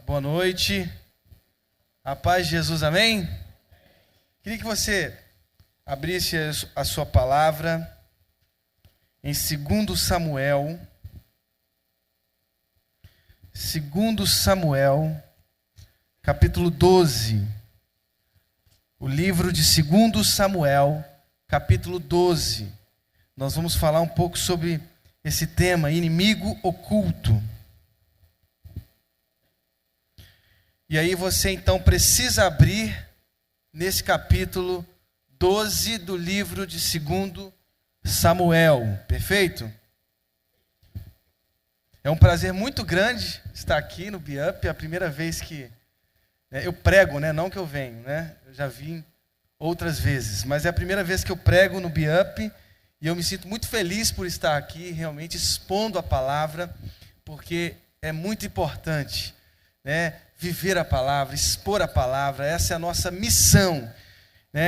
boa noite. A paz de Jesus, amém? Queria que você abrisse a sua palavra em 2 Samuel. 2 Samuel, capítulo 12. O livro de 2 Samuel, capítulo 12. Nós vamos falar um pouco sobre esse tema, inimigo oculto. E aí você então precisa abrir nesse capítulo 12 do livro de 2 Samuel, perfeito? É um prazer muito grande estar aqui no BIUP, é a primeira vez que eu prego, não que eu venho, eu já vim outras vezes, mas é a primeira vez que eu prego no BIUP e eu me sinto muito feliz por estar aqui, realmente expondo a palavra, porque é muito importante, viver a palavra, expor a palavra, essa é a nossa missão.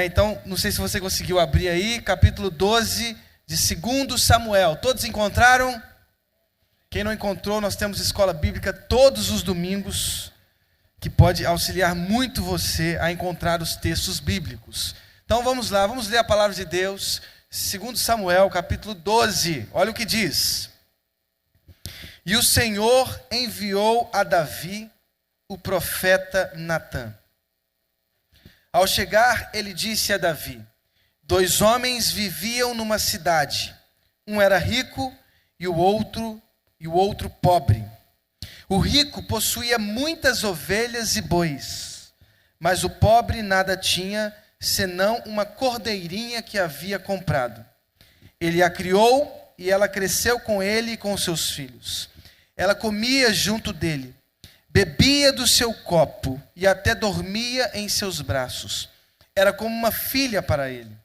Então, não sei se você conseguiu abrir aí, capítulo 12 de 2 Samuel. Todos encontraram? Quem não encontrou, nós temos escola bíblica todos os domingos, que pode auxiliar muito você a encontrar os textos bíblicos. Então vamos lá, vamos ler a palavra de Deus, 2 Samuel, capítulo 12. Olha o que diz. E o Senhor enviou a Davi o profeta Natã. Ao chegar, ele disse a Davi: 2 homens viviam numa cidade. Um era rico e o outro pobre. O rico possuía muitas ovelhas e bois, mas o pobre nada tinha, senão uma cordeirinha que havia comprado. Ele a criou e ela cresceu com ele e com seus filhos. Ela comia junto dele, bebia do seu copo e até dormia em seus braços. Era como uma filha para ele.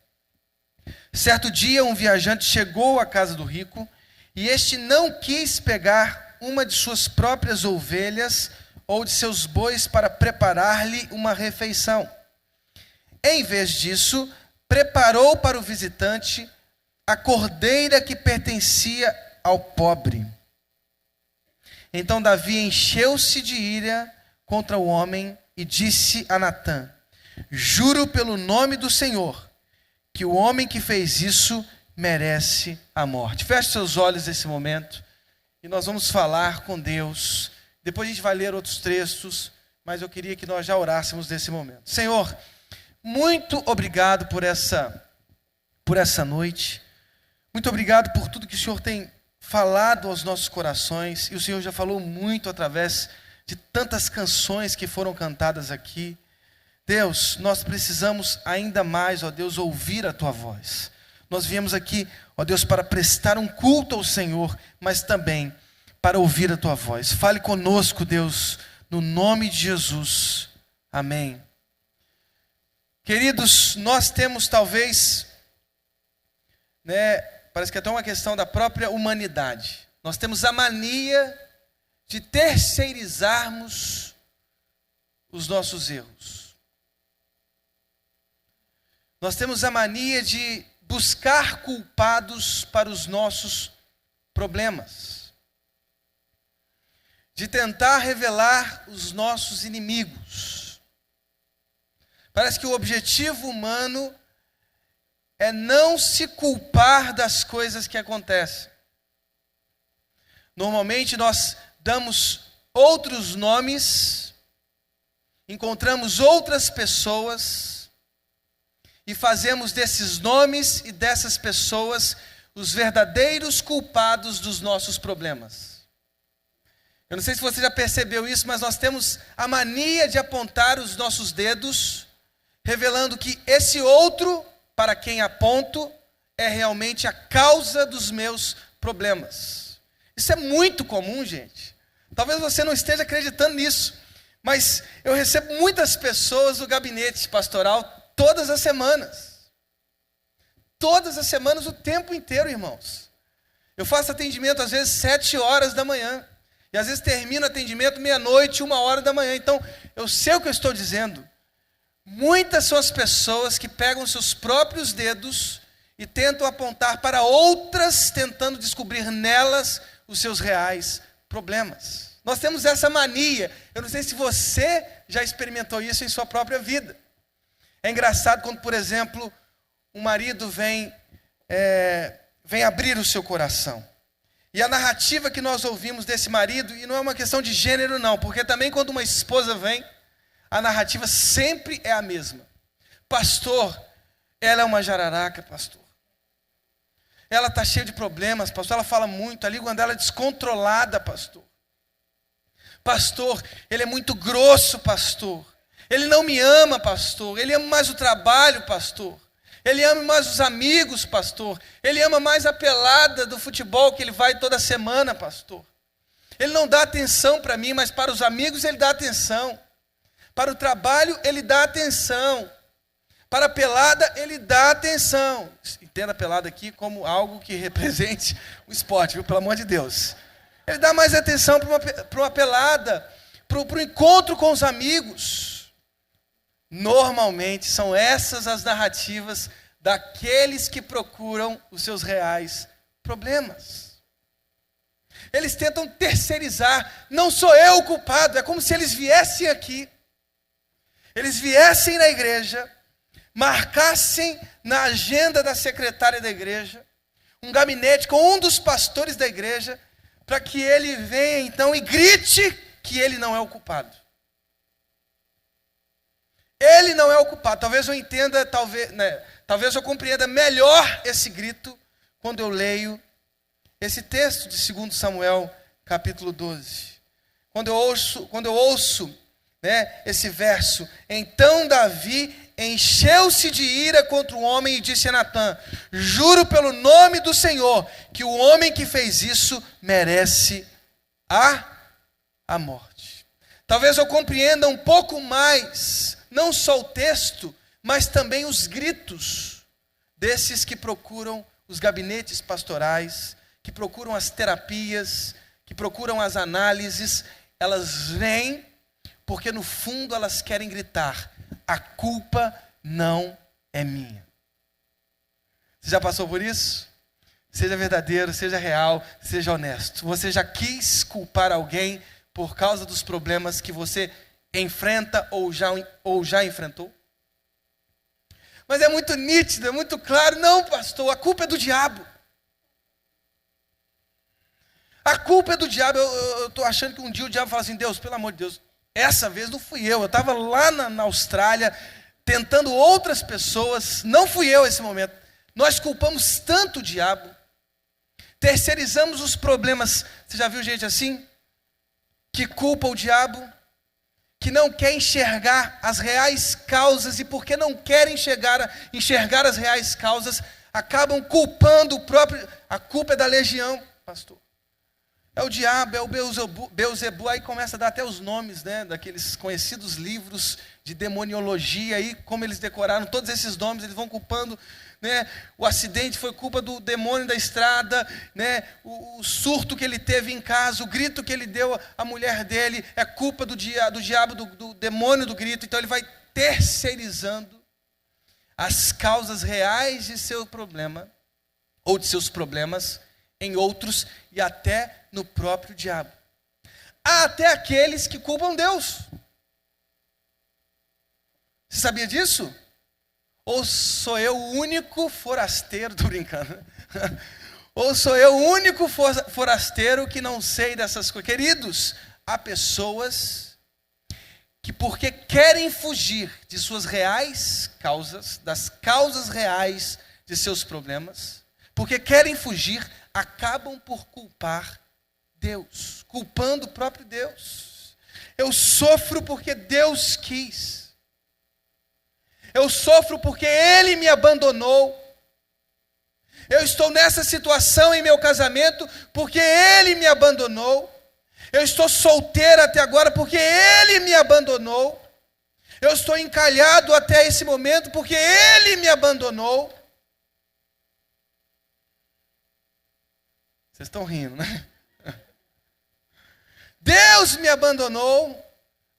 Certo dia, um viajante chegou à casa do rico e este não quis pegar uma de suas próprias ovelhas ou de seus bois para preparar-lhe uma refeição. Em vez disso, preparou para o visitante a cordeira que pertencia ao pobre. Então Davi encheu-se de ira contra o homem e disse a Natã: juro pelo nome do Senhor, que o homem que fez isso merece a morte. Feche seus olhos nesse momento e nós vamos falar com Deus. Depois a gente vai ler outros textos, mas eu queria que nós já orássemos nesse momento. Senhor, muito obrigado por essa noite. Muito obrigado por tudo que o Senhor tem falado aos nossos corações, e o Senhor já falou muito através de tantas canções que foram cantadas aqui. Deus, nós precisamos ainda mais, ó Deus, ouvir a Tua voz. Nós viemos aqui, ó Deus, para prestar um culto ao Senhor, mas também para ouvir a Tua voz. Fale conosco, Deus, no nome de Jesus. Amém. Queridos, nós temos talvez, parece que é até uma questão da própria humanidade. Nós temos a mania de terceirizarmos os nossos erros. Nós temos a mania de buscar culpados para os nossos problemas. De tentar revelar os nossos inimigos. Parece que o objetivo humano é não se culpar das coisas que acontecem. Normalmente nós damos outros nomes, encontramos outras pessoas e fazemos desses nomes e dessas pessoas os verdadeiros culpados dos nossos problemas. Eu não sei se você já percebeu isso, mas nós temos a mania de apontar os nossos dedos, revelando que esse outro para quem aponto é realmente a causa dos meus problemas. Isso é muito comum, gente. Talvez você não esteja acreditando nisso, mas eu recebo muitas pessoas do gabinete pastoral todas as semanas. Todas as semanas, o tempo inteiro, irmãos. Eu faço atendimento às vezes 7 horas da manhã. E às vezes termino o atendimento meia-noite, 1 hora da manhã. Então, eu sei o que eu estou dizendo. Muitas são as pessoas que pegam seus próprios dedos e tentam apontar para outras, tentando descobrir nelas os seus reais problemas. Nós temos essa mania. Eu não sei se você já experimentou isso em sua própria vida. É engraçado quando, por exemplo, um marido vem abrir o seu coração. E a narrativa que nós ouvimos desse marido, e não é uma questão de gênero não, porque também quando uma esposa vem, a narrativa sempre é a mesma. Pastor, ela é uma jararaca, pastor. Ela está cheia de problemas, pastor, ela fala muito, a língua dela é descontrolada, pastor. Pastor, ele é muito grosso, pastor. Ele não me ama, pastor. Ele ama mais o trabalho, pastor. Ele ama mais os amigos, pastor. Ele ama mais a pelada do futebol que ele vai toda semana, pastor. Ele não dá atenção para mim, mas para os amigos ele dá atenção. Para o trabalho ele dá atenção. Para a pelada ele dá atenção. Entenda a pelada aqui como algo que represente o esporte, viu? Pelo amor de Deus. Ele dá mais atenção para uma pelada, para o encontro com os amigos. Normalmente são essas as narrativas daqueles que procuram os seus reais problemas. Eles tentam terceirizar, não sou eu o culpado, é como se eles viessem aqui, eles viessem na igreja, marcassem na agenda da secretária da igreja, um gabinete com um dos pastores da igreja, para que ele venha então e grite que ele não é o culpado. Ele não é o culpado. Talvez eu entenda, talvez eu compreenda melhor esse grito quando eu leio esse texto de 2 Samuel, capítulo 12. Quando eu ouço esse verso, então Davi encheu-se de ira contra o homem e disse a Natã: juro pelo nome do Senhor que o homem que fez isso merece a morte. Talvez eu compreenda um pouco mais, não só o texto, mas também os gritos desses que procuram os gabinetes pastorais, que procuram as terapias, que procuram as análises. Elas vêm porque no fundo elas querem gritar: a culpa não é minha. Você já passou por isso? Seja verdadeiro, seja real, seja honesto. Você já quis culpar alguém por causa dos problemas que você enfrenta ou já enfrentou? Mas é muito nítido, é muito claro. Não, pastor, a culpa é do diabo. A culpa é do diabo. Eu estou achando que um dia o diabo fala assim: Deus, pelo amor de Deus, essa vez não fui eu estava lá na Austrália, tentando outras pessoas, não fui eu esse momento. Nós culpamos tanto o diabo, terceirizamos os problemas. Você já viu gente assim? Que culpa o diabo, que não quer enxergar as reais causas, e porque não querem enxergar as reais causas, acabam culpando o próprio. A culpa é da legião, pastor. É o diabo, é o Beelzebu, aí começa a dar até os nomes, daqueles conhecidos livros de demoniologia, aí como eles decoraram todos esses nomes, eles vão culpando, o acidente foi culpa do demônio da estrada, o surto que ele teve em casa, o grito que ele deu à mulher dele, é culpa do diabo, do demônio do grito. Então ele vai terceirizando as causas reais de seu problema, ou de seus problemas, em outros e até no próprio diabo. Há até aqueles que culpam Deus. Você sabia disso? Ou sou eu o único forasteiro? Estou brincando. Ou sou eu o único forasteiro que não sei dessas coisas? Queridos, há pessoas que, porque querem fugir de suas reais causas, das causas reais de seus problemas, porque querem fugir, acabam por culpar Deus, culpando o próprio Deus. Eu sofro porque Deus quis. Eu sofro porque Ele me abandonou. Eu estou nessa situação em meu casamento porque Ele me abandonou. Eu estou solteira até agora porque Ele me abandonou. Eu estou encalhado até esse momento porque Ele me abandonou. Vocês estão rindo, né? Deus me abandonou.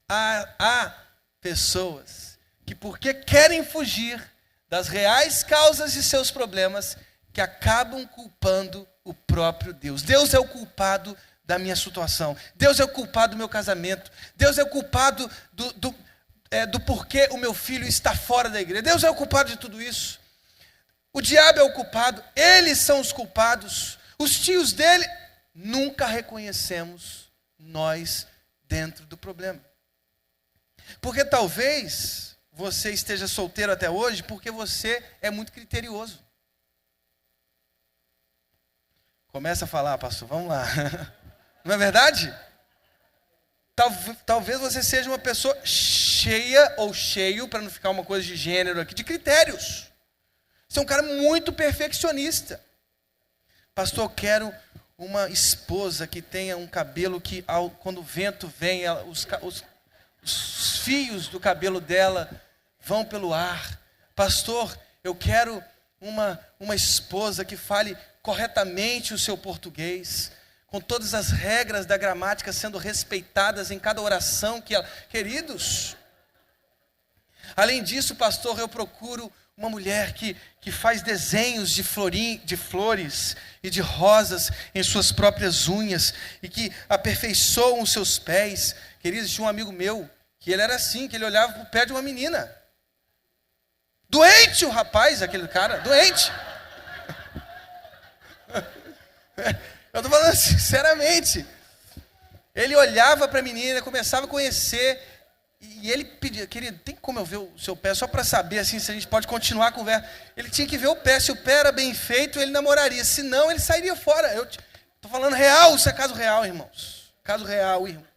Há pessoas que, porque querem fugir das reais causas de seus problemas, que acabam culpando o próprio Deus. Deus é o culpado da minha situação. Deus é o culpado do meu casamento. Deus é o culpado do porquê o meu filho está fora da igreja. Deus é o culpado de tudo isso. O diabo é o culpado. Eles são os culpados. Os tios dele. Nunca reconhecemos nós dentro do problema. Porque talvez você esteja solteiro até hoje porque você é muito criterioso. Começa a falar, pastor, vamos lá. Não é verdade? Talvez você seja uma pessoa cheia ou cheio, para não ficar uma coisa de gênero aqui, de critérios. Você é um cara muito perfeccionista. Pastor, eu quero uma esposa que tenha um cabelo que, quando o vento vem, os fios do cabelo dela vão pelo ar. Pastor, eu quero uma esposa que fale corretamente o seu português, com todas as regras da gramática sendo respeitadas em cada oração que ela... Queridos, além disso, pastor, eu procuro uma mulher que faz desenhos de flores e de rosas em suas próprias unhas e que aperfeiçoam os seus pés. Queridos, tinha um amigo meu que ele era assim, que ele olhava para o pé de uma menina. Doente o rapaz, aquele cara, doente. Eu estou falando sinceramente. Ele olhava para a menina, começava a conhecer, e ele pedia, querido, tem como eu ver o seu pé, só para saber assim, se a gente pode continuar a conversa. Ele tinha que ver o pé, se o pé era bem feito, ele namoraria, se não, ele sairia fora. Eu estou falando real, isso é caso real, irmãos. Caso real, irmãos.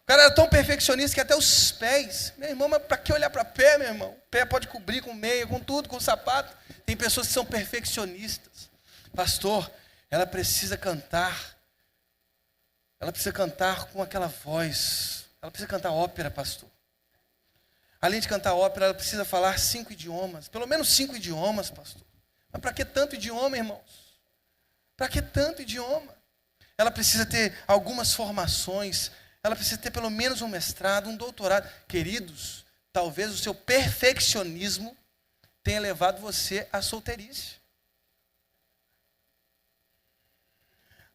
O cara era tão perfeccionista que até os pés, meu irmão, mas para que olhar para pé, meu irmão? O pé pode cobrir com meia, com tudo, com sapato. Tem pessoas que são perfeccionistas. Pastor, ela precisa cantar com aquela voz, ela precisa cantar ópera, pastor. Além de cantar ópera, ela precisa falar 5 idiomas, pelo menos 5 idiomas, pastor. Mas para que tanto idioma, irmãos? Para que tanto idioma? Ela precisa ter algumas formações, ela precisa ter pelo menos um mestrado, um doutorado. Queridos, talvez o seu perfeccionismo tenha levado você à solteirice.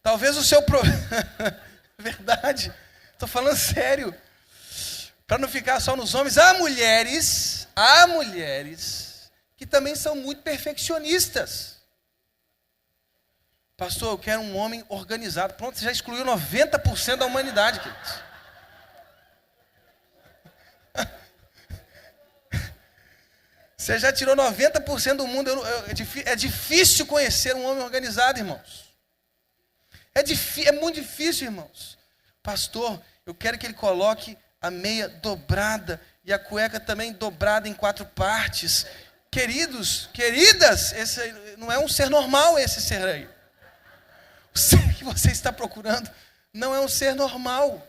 Talvez o seu verdade, estou falando sério. Para não ficar só nos homens, há mulheres que também são muito perfeccionistas. Pastor, eu quero um homem organizado. Pronto, você já excluiu 90% da humanidade, queridos. Você já tirou 90% do mundo. É difícil conhecer um homem organizado, irmãos. É muito difícil, irmãos. Pastor, eu quero que ele coloque a meia dobrada e a cueca também dobrada em 4 partes. Queridos, queridas, esse não é um ser normal, esse ser aí. O ser que você está procurando não é um ser normal.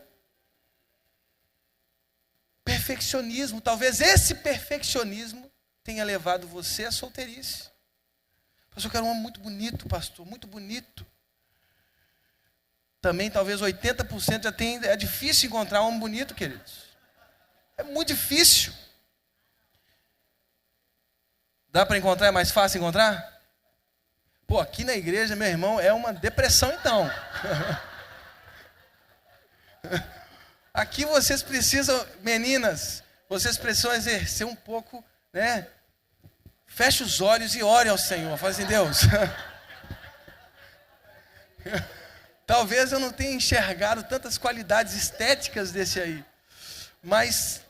Perfeccionismo, talvez esse perfeccionismo tenha levado você à solteirice. Pastor, eu quero um homem muito bonito, pastor, muito bonito. Também talvez 80% já tem, é difícil encontrar um homem bonito, queridos. É muito difícil. Dá para encontrar? É mais fácil encontrar? Pô, aqui na igreja, meu irmão, é uma depressão então. Aqui vocês precisam, meninas, vocês precisam exercer um pouco, né? Feche os olhos e ore ao Senhor. Fala assim, Deus. Talvez eu não tenha enxergado tantas qualidades estéticas desse aí. Mas,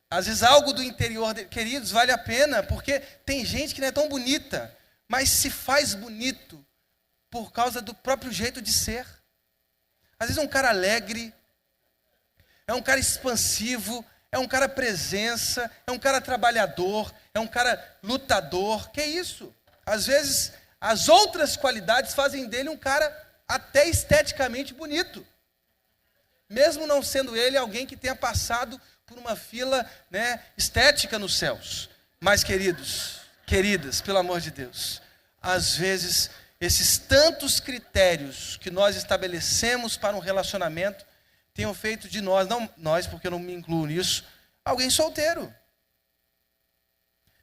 às vezes, algo do interior dele, queridos, vale a pena, porque tem gente que não é tão bonita, mas se faz bonito por causa do próprio jeito de ser. Às vezes é um cara alegre, é um cara expansivo, é um cara presença, é um cara trabalhador, é um cara lutador. Que isso? Às vezes, as outras qualidades fazem dele um cara até esteticamente bonito, mesmo não sendo ele alguém que tenha passado por uma fila, né, estética nos céus. Mas queridos, queridas, pelo amor de Deus, às vezes esses tantos critérios que nós estabelecemos para um relacionamento tenham feito de nós, não nós, porque eu não me incluo nisso, alguém solteiro.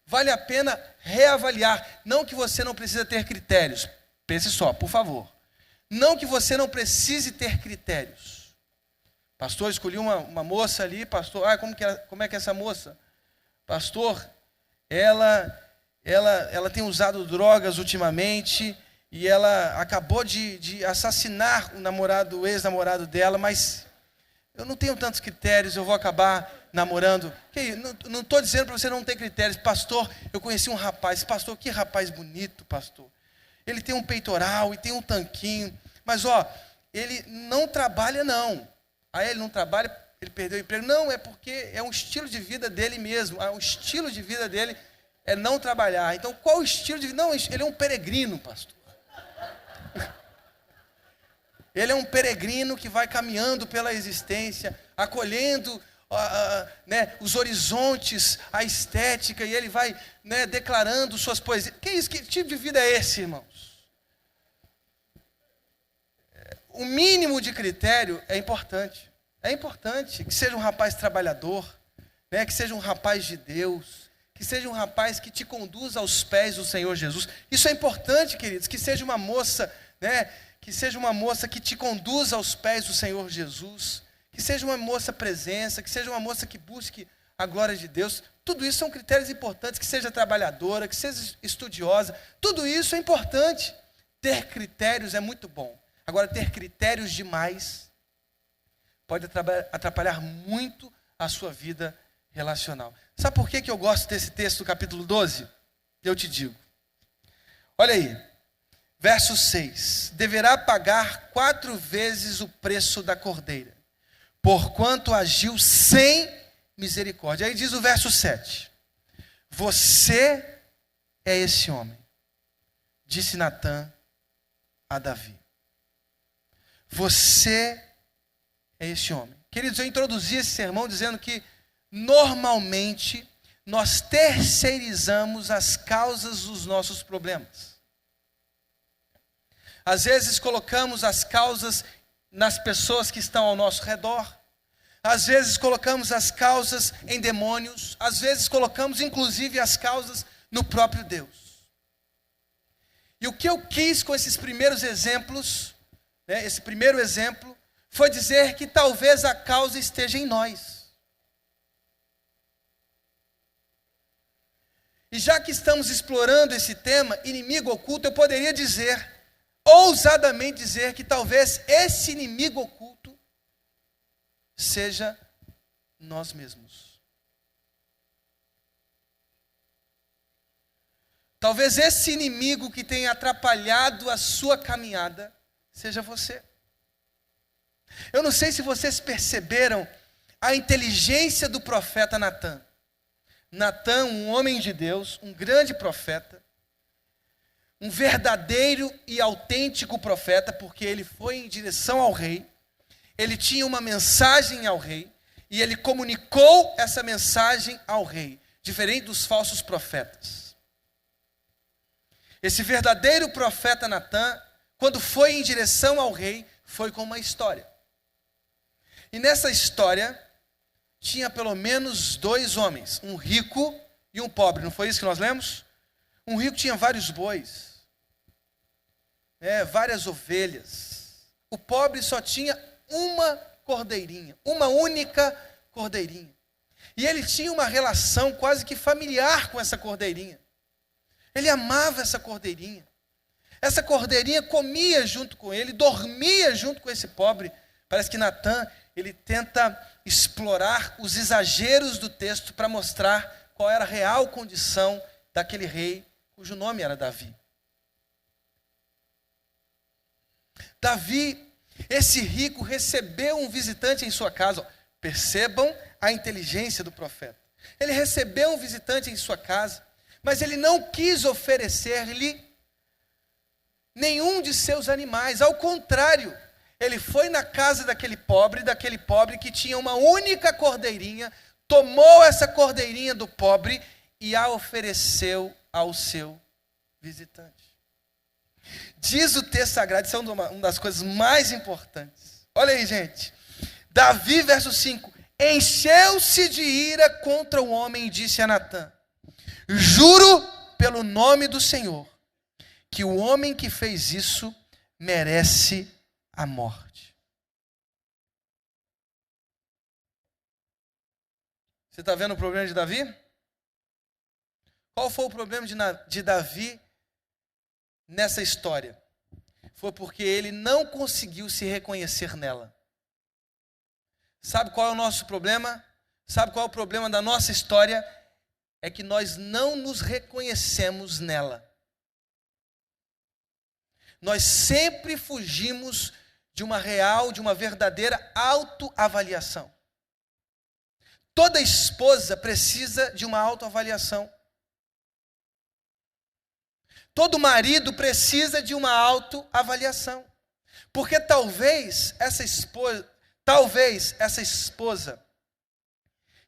Vale a pena reavaliar, não que você não precisa ter critérios, pense só, por favor. Não que você não precise ter critérios. Pastor, escolhi uma moça ali, pastor, como é que é essa moça? Pastor, ela tem usado drogas ultimamente e ela acabou de assassinar o ex-namorado dela, mas eu não tenho tantos critérios, eu vou acabar namorando. Não estou dizendo para você não ter critérios. Pastor, eu conheci um rapaz. Pastor, que rapaz bonito, pastor. Ele tem um peitoral e tem um tanquinho. Mas, ele não trabalha, não. Aí ele não trabalha, ele perdeu o emprego. Não, é porque é um estilo de vida dele mesmo. O estilo de vida dele é não trabalhar. Então, qual o estilo de vida? Não, ele é um peregrino, pastor. Ele é um peregrino que vai caminhando pela existência, acolhendo os horizontes, a estética, e ele vai declarando suas poesias. Que tipo de vida é esse, irmãos? O mínimo de critério é importante. É importante que seja um rapaz trabalhador, que seja um rapaz de Deus, que seja um rapaz que te conduza aos pés do Senhor Jesus. Isso é importante, queridos, que seja uma moça, que seja uma moça que te conduza aos pés do Senhor Jesus, que seja uma moça presença, que seja uma moça que busque a glória de Deus. Tudo isso são critérios importantes, que seja trabalhadora, que seja estudiosa. Tudo isso é importante. Ter critérios é muito bom. Agora, ter critérios demais pode atrapalhar muito a sua vida relacional. Sabe por que eu gosto desse texto do capítulo 12? Eu te digo. Olha aí. Verso 6. Deverá pagar 4 vezes o preço da cordeira, porquanto agiu sem misericórdia. Aí diz o verso 7. Você é esse homem, disse Natã a Davi. Você é esse homem. Queridos, eu introduzi esse sermão dizendo que normalmente nós terceirizamos as causas dos nossos problemas. Às vezes colocamos as causas nas pessoas que estão ao nosso redor. Às vezes colocamos as causas em demônios. Às vezes colocamos inclusive as causas no próprio Deus. E o que eu quis com esses primeiros exemplos, esse primeiro exemplo, foi dizer que talvez a causa esteja em nós. E já que estamos explorando esse tema, inimigo oculto, eu poderia dizer, ousadamente dizer, que talvez esse inimigo oculto seja nós mesmos. Talvez esse inimigo que tem atrapalhado a sua caminhada seja você. Eu não sei se vocês perceberam a inteligência do profeta Natã. Natã, um homem de Deus, um grande profeta, um verdadeiro e autêntico profeta, porque ele foi em direção ao rei, ele tinha uma mensagem ao rei, e ele comunicou essa mensagem ao rei, diferente dos falsos profetas. Esse verdadeiro profeta Natã, quando foi em direção ao rei, foi com uma história. E nessa história, tinha pelo menos 2 homens, um rico e um pobre, não foi isso que nós lemos? Um rico tinha vários bois, várias ovelhas. O pobre só tinha uma cordeirinha, uma única cordeirinha. E ele tinha uma relação quase que familiar com essa cordeirinha. Ele amava essa cordeirinha. Essa cordeirinha comia junto com ele, dormia junto com esse pobre. Parece que Natã, ele tenta explorar os exageros do texto para mostrar qual era a real condição daquele rei, cujo nome era Davi. Davi, esse rico, recebeu um visitante em sua casa. Percebam a inteligência do profeta. Ele recebeu um visitante em sua casa, mas ele não quis oferecer-lhe nenhum de seus animais. Ao contrário, ele foi na casa daquele pobre que tinha uma única cordeirinha, tomou essa cordeirinha do pobre e a ofereceu ao seu visitante. Diz o texto sagrado, isso é uma das coisas mais importantes. Olha aí, gente. Davi, verso 5. Encheu-se de ira contra o homem e disse a Natã: juro pelo nome do Senhor, que o homem que fez isso merece a morte. Você está vendo o problema de Davi? Qual foi o problema de Davi nessa história? Foi porque ele não conseguiu se reconhecer nela. Sabe qual é o nosso problema? Sabe qual é o problema da nossa história? É que nós não nos reconhecemos nela. Nós sempre fugimos de uma real, de uma verdadeira autoavaliação. Toda esposa precisa de uma autoavaliação. Todo marido precisa de uma autoavaliação. Porque talvez essa esposa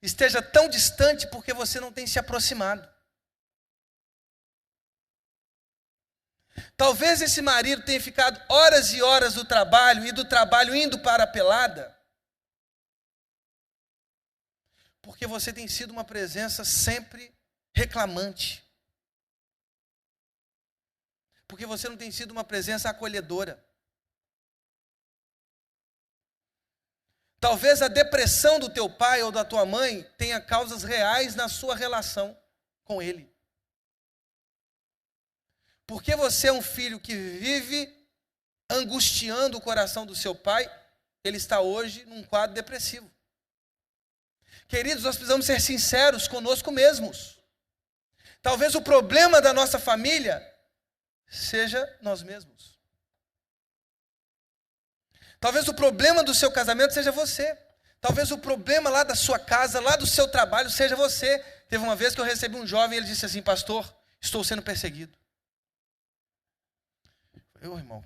esteja tão distante porque você não tem se aproximado. Talvez esse marido tenha ficado horas e horas do trabalho e do trabalho indo para a pelada, porque você tem sido uma presença sempre reclamante. Porque você não tem sido uma presença acolhedora. Talvez a depressão do teu pai ou da tua mãe tenha causas reais na sua relação com ele. Porque você é um filho que vive angustiando o coração do seu pai, ele está hoje num quadro depressivo. Queridos, nós precisamos ser sinceros conosco mesmos. Talvez o problema da nossa família seja nós mesmos. Talvez o problema do seu casamento seja você. Talvez o problema lá da sua casa, lá do seu trabalho, seja você. Teve uma vez que eu recebi um jovem e ele disse assim: pastor, estou sendo perseguido. Eu, irmão,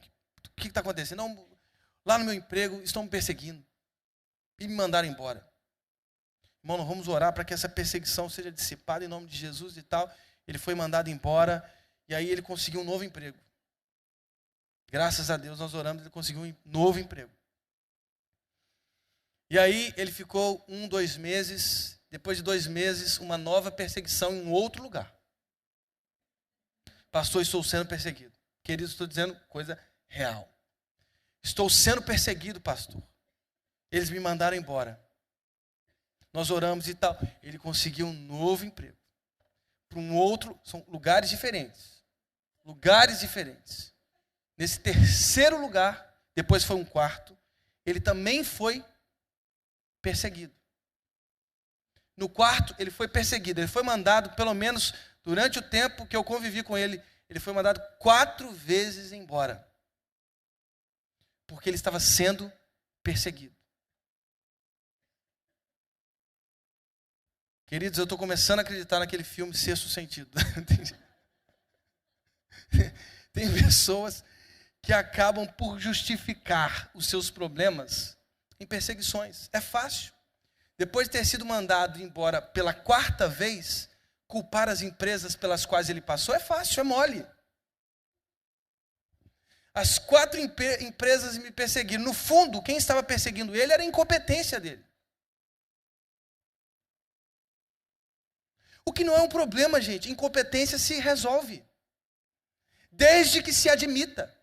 o que está acontecendo? Não, lá no meu emprego estão me perseguindo. E me mandaram embora. Irmão, nós vamos orar para que essa perseguição seja dissipada em nome de Jesus e tal. Ele foi mandado embora e aí ele conseguiu um novo emprego. Graças a Deus nós oramos, ele conseguiu um novo emprego. E aí ele ficou 2 meses, depois de 2 meses, uma nova perseguição em um outro lugar. Pastor, estou sendo perseguido. Queridos, estou dizendo coisa real. Estou sendo perseguido, pastor. Eles me mandaram embora. Nós oramos e tal. Ele conseguiu um novo emprego. Para um outro, são lugares diferentes. Lugares diferentes. Nesse terceiro lugar, depois foi um quarto, ele também foi perseguido. No quarto, ele foi perseguido. Ele foi mandado, pelo menos durante o tempo que eu convivi com ele, ele foi mandado 4 vezes embora. Porque ele estava sendo perseguido. Queridos, eu estou começando a acreditar naquele filme Sexto Sentido. Tem pessoas que acabam por justificar os seus problemas em perseguições. É fácil. Depois de ter sido mandado embora pela 4ª vez, culpar as empresas pelas quais ele passou é fácil, é mole. As 4 empresas me perseguiram. No fundo, quem estava perseguindo ele era a incompetência dele. O que não é um problema, gente. Incompetência se resolve. Desde que se admita.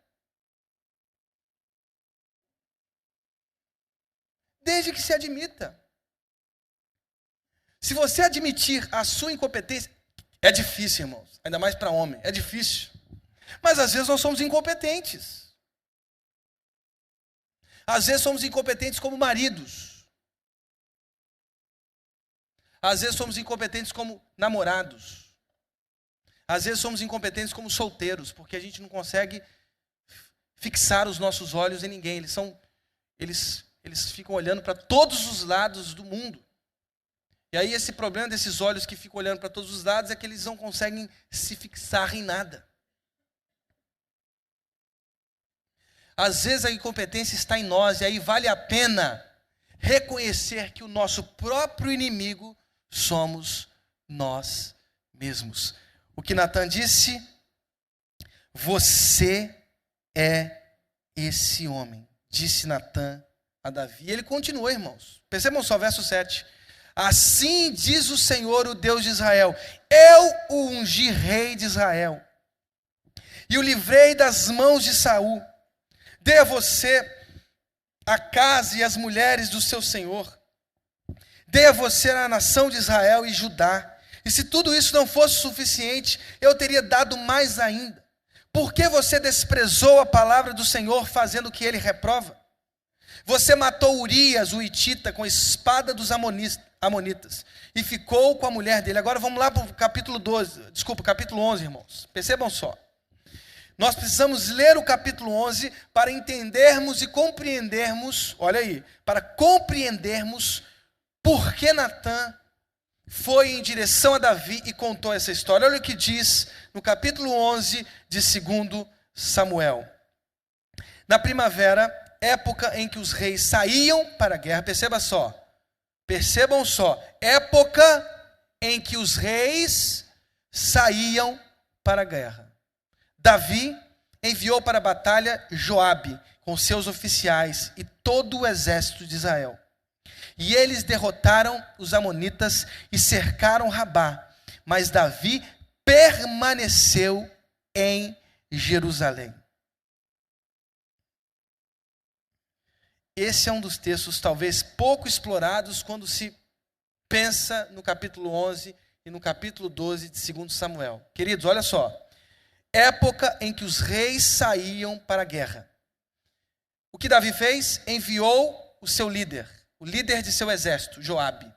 Desde que se admita. Se você admitir a sua incompetência, é difícil, irmãos. Ainda mais para homem, é difícil. Mas às vezes nós somos incompetentes. Às vezes somos incompetentes como maridos. Às vezes somos incompetentes como namorados. Às vezes somos incompetentes como solteiros, porque a gente não consegue fixar os nossos olhos em ninguém. Eles ficam olhando para todos os lados do mundo. E aí esse problema desses olhos que ficam olhando para todos os lados é que eles não conseguem se fixar em nada. Às vezes a incompetência está em nós, e aí vale a pena reconhecer que o nosso próprio inimigo somos nós mesmos. O que Natan disse: você é esse homem, disse Natan a Davi. E ele continua, irmãos. Percebam só, verso 7. Assim diz o Senhor, o Deus de Israel: eu o ungi rei de Israel, e o livrei das mãos de Saul. Dê a você a casa e as mulheres do seu senhor. Dê a você a nação de Israel e Judá. E se tudo isso não fosse suficiente, eu teria dado mais ainda. Por que você desprezou a palavra do Senhor, fazendo o que ele reprova? Você matou Urias, o hitita, com a espada dos amonitas, e ficou com a mulher dele. Agora vamos lá para o capítulo 11, irmãos. Percebam só. Nós precisamos ler o capítulo 11 para entendermos e compreendermos, olha aí, para compreendermos por que Natã foi em direção a Davi e contou essa história. Olha o que diz no capítulo 11 de 2 Samuel. Na primavera, época em que os reis saíam para a guerra, percebam só, época em que os reis saíam para a guerra. Davi enviou para a batalha Joabe com seus oficiais e todo o exército de Israel. E eles derrotaram os amonitas e cercaram Rabá. Mas Davi permaneceu em Jerusalém. Esse é um dos textos talvez pouco explorados quando se pensa no capítulo 11 e no capítulo 12 de 2 Samuel. Queridos, olha só. Época em que os reis saíam para a guerra. O que Davi fez? Enviou o seu líder, o líder de seu exército, Joabe,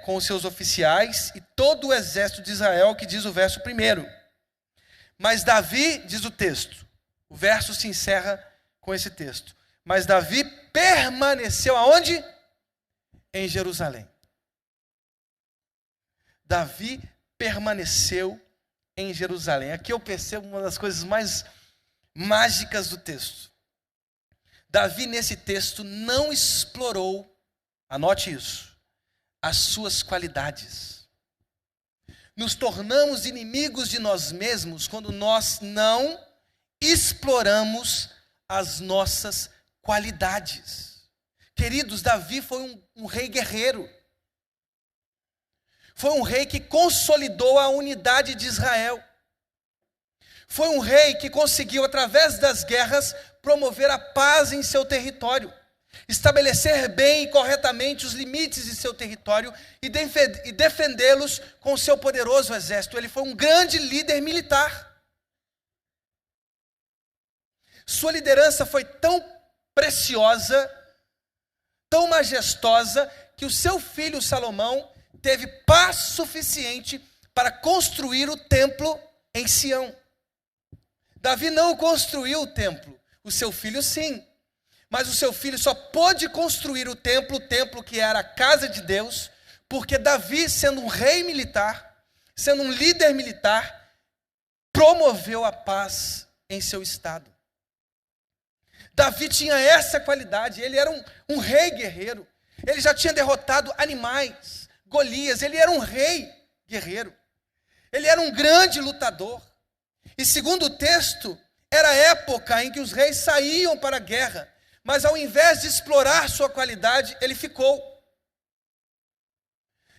com os seus oficiais e todo o exército de Israel, que diz o verso 1. Mas Davi, diz o texto, o verso se encerra com esse texto. Mas Davi permaneceu aonde? Em Jerusalém. Davi permaneceu em Jerusalém. Aqui eu percebo uma das coisas mais mágicas do texto. Davi, nesse texto, não explorou, anote isso, as suas qualidades. Nos tornamos inimigos de nós mesmos quando nós não exploramos as nossas qualidades. Queridos, Davi foi um rei guerreiro. Foi um rei que consolidou a unidade de Israel. Foi um rei que conseguiu, através das guerras, promover a paz em seu território, estabelecer bem e corretamente os limites de seu território e defendê-los com seu poderoso exército. Ele foi um grande líder militar. Sua liderança foi tão preciosa, tão majestosa, que o seu filho Salomão teve paz suficiente para construir o templo em Sião. Davi não construiu o templo, o seu filho sim. Mas o seu filho só pôde construir o templo que era a casa de Deus, porque Davi, sendo um rei militar, sendo um líder militar, promoveu a paz em seu estado. Davi tinha essa qualidade, ele era um rei guerreiro. Ele já tinha derrotado animais, Golias, ele era um rei guerreiro. Ele era um grande lutador. E segundo o texto, era a época em que os reis saíam para a guerra. Mas ao invés de explorar sua qualidade, ele ficou.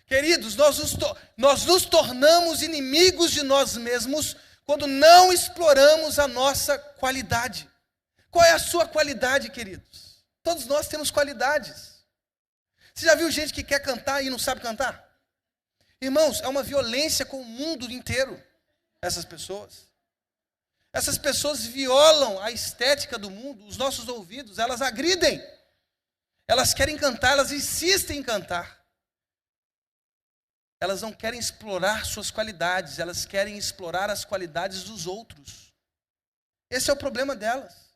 Queridos, nós nos tornamos inimigos de nós mesmos quando não exploramos a nossa qualidade. Qual é a sua qualidade, queridos? Todos nós temos qualidades. Você já viu gente que quer cantar e não sabe cantar? Irmãos, é uma violência com o mundo inteiro, essas pessoas. Essas pessoas violam a estética do mundo, os nossos ouvidos, elas agridem. Elas querem cantar, elas insistem em cantar. Elas não querem explorar suas qualidades, elas querem explorar as qualidades dos outros. Esse é o problema delas.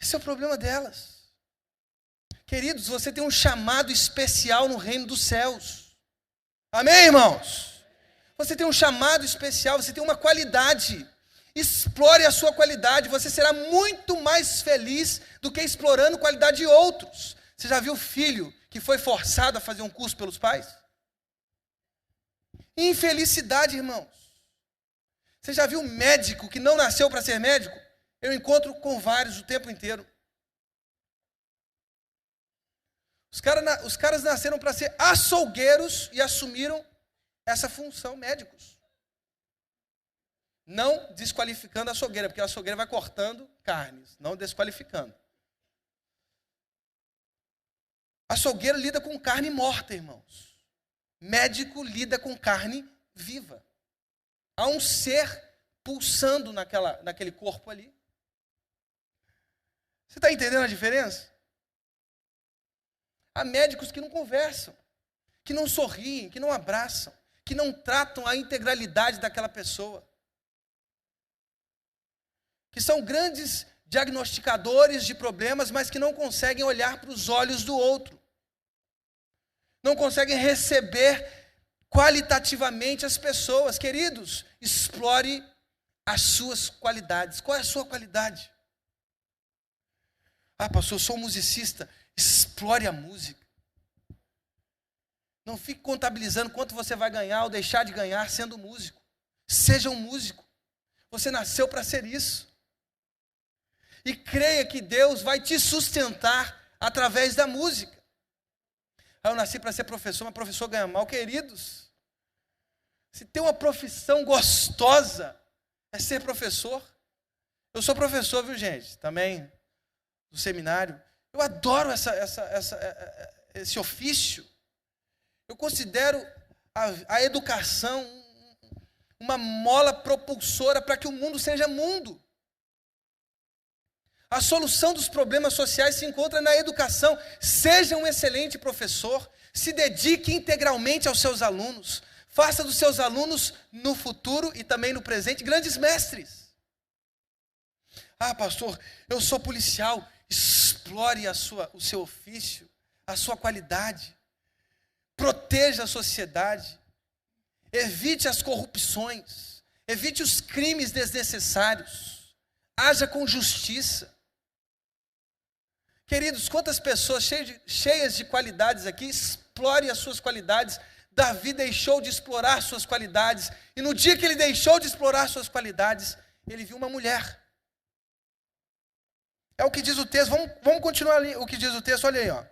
Esse é o problema delas. Queridos, você tem um chamado especial no reino dos céus. Amém, irmãos? Você tem um chamado especial, você tem uma qualidade. Explore a sua qualidade, você será muito mais feliz do que explorando a qualidade de outros. Você já viu filho que foi forçado a fazer um curso pelos pais? Infelicidade, irmãos. Você já viu médico que não nasceu para ser médico? Eu encontro com vários o tempo inteiro. Os caras nasceram para ser açougueiros e assumiram essa função, médicos. Não desqualificando a açougueira, porque a açougueira vai cortando carnes, não desqualificando. A açougueira lida com carne morta, irmãos. Médico lida com carne viva. Há um ser pulsando naquele corpo ali. Você está entendendo a diferença? Há médicos que não conversam, que não sorriem, que não abraçam, que não tratam a integralidade daquela pessoa. Que são grandes diagnosticadores de problemas, mas que não conseguem olhar para os olhos do outro. Não conseguem receber qualitativamente as pessoas. Queridos, explore as suas qualidades. Qual é a sua qualidade? Ah, pastor, eu sou musicista. Explore a música. Não fique contabilizando quanto você vai ganhar ou deixar de ganhar sendo músico. Seja um músico. Você nasceu para ser isso. E creia que Deus vai te sustentar através da música. Eu nasci para ser professor, mas professor ganha mal. Queridos, se tem uma profissão gostosa, é ser professor. Eu sou professor, viu, gente? Também do seminário. Eu adoro esse ofício. Eu considero a educação uma mola propulsora para que o mundo seja mundo. A solução dos problemas sociais se encontra na educação. Seja um excelente professor, se dedique integralmente aos seus alunos, faça dos seus alunos no futuro e também no presente grandes mestres. Ah, pastor, eu sou policial. Explore o seu ofício, a sua qualidade. Proteja a sociedade. Evite as corrupções. Evite os crimes desnecessários. Haja com justiça. Queridos, quantas pessoas cheias de qualidades aqui, explore as suas qualidades. Davi deixou de explorar suas qualidades. E no dia que ele deixou de explorar suas qualidades, ele viu uma mulher. É o que diz o texto. Vamos continuar ali. O que diz o texto, olha aí, ó.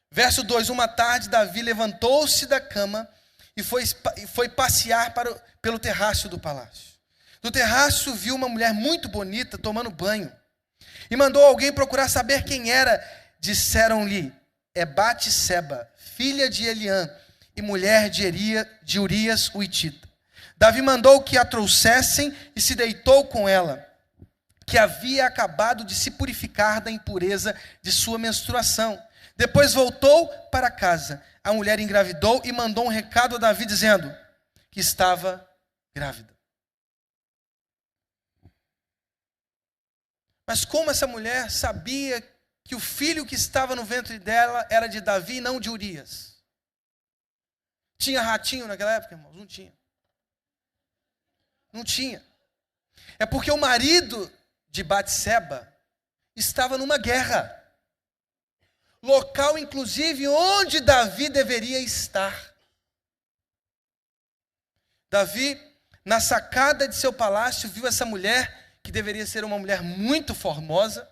Verso 2. Uma tarde, Davi levantou-se da cama e foi passear pelo terraço do palácio. No terraço viu uma mulher muito bonita tomando banho. E mandou alguém procurar saber quem era. Disseram-lhe, é Batseba, filha de Eliã, e mulher de Urias, o hitita. Davi mandou que a trouxessem e se deitou com ela, que havia acabado de se purificar da impureza de sua menstruação. Depois voltou para casa. A mulher engravidou e mandou um recado a Davi dizendo que estava grávida. Mas como essa mulher sabia que o filho que estava no ventre dela era de Davi e não de Urias? Tinha ratinho naquela época, irmãos? Não tinha. Não tinha. É porque o marido de Batseba estava numa guerra. Local, inclusive, onde Davi deveria estar. Davi, na sacada de seu palácio, viu essa mulher, que deveria ser uma mulher muito formosa.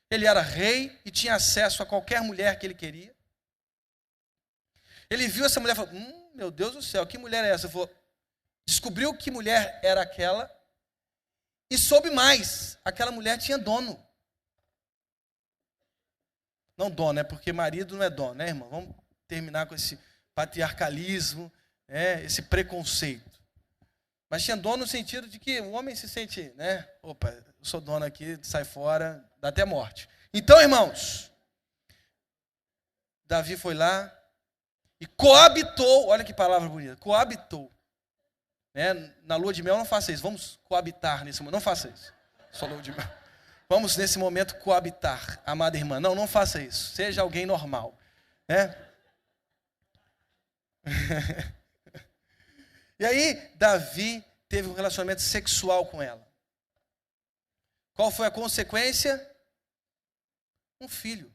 Ele era rei e tinha acesso a qualquer mulher que ele queria. Ele viu essa mulher e falou, meu Deus do céu, que mulher é essa? Descobriu que mulher era aquela e soube mais, aquela mulher tinha dono. Não dono, é porque marido não é dono, né, irmão? Vamos terminar com esse patriarcalismo, esse preconceito. Mas tinha dono no sentido de que o homem se sente, né? Opa, eu sou dono aqui, sai fora, dá até morte. Então, irmãos, Davi foi lá e coabitou, olha que palavra bonita, coabitou. Na lua de mel não faça isso, vamos coabitar nesse momento, não faça isso. Só lua de mel. Vamos nesse momento coabitar, amada irmã. Não faça isso, seja alguém normal. E aí, Davi teve um relacionamento sexual com ela. Qual foi a consequência? Um filho.